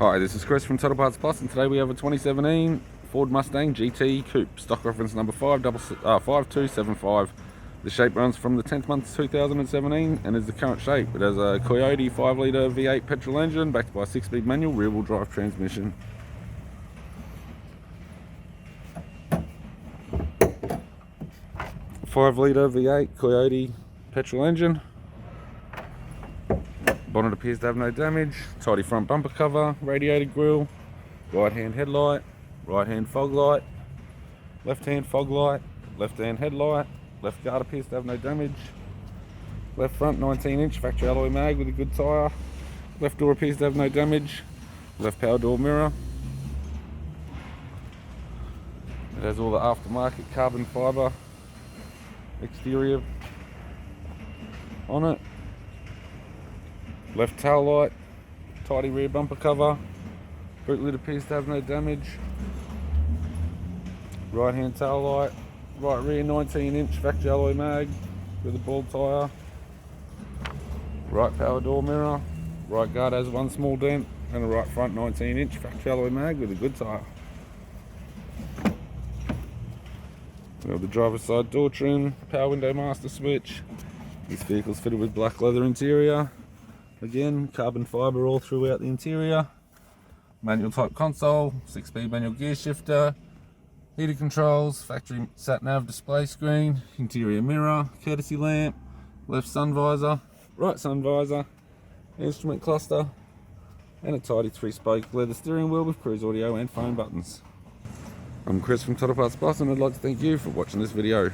Hi, this is Chris from Total Parts Plus, and today we have a 2017 Ford Mustang GT Coupe, stock reference number 5275. The shape runs from the 10th month 2017 and is the current shape. It has a Coyote 5-litre V8 petrol engine backed by a 6-speed manual rear-wheel drive transmission. Five-litre V8 Coyote petrol engine. Bonnet appears to have no damage. Tidy front bumper cover, radiator grille, right hand headlight, right hand fog light, left hand fog light, left hand headlight, left guard appears to have no damage. Left front 19-inch factory alloy mag with a good tyre. Left door appears to have no damage. Left power door mirror. It has all the aftermarket carbon fibre exterior on it. Left tail light, tidy rear bumper cover, boot lid appears to have no damage. Right hand tail light, right rear 19-inch factory alloy mag with a bald tyre. Right power door mirror, right guard has one small dent, and a right front 19-inch factory alloy mag with a good tyre. We have the driver's side door trim, power window master switch. This vehicle's fitted with black leather interior. Again, carbon fibre all throughout the interior. Manual type console, 6-speed manual gear shifter, heated controls, factory sat nav display screen, interior mirror, courtesy lamp, left sun visor, right sun visor, instrument cluster, and a tidy 3-spoke leather steering wheel with cruise audio and phone buttons. I'm Chris from Total Parts Plus, and I'd like to thank you for watching this video.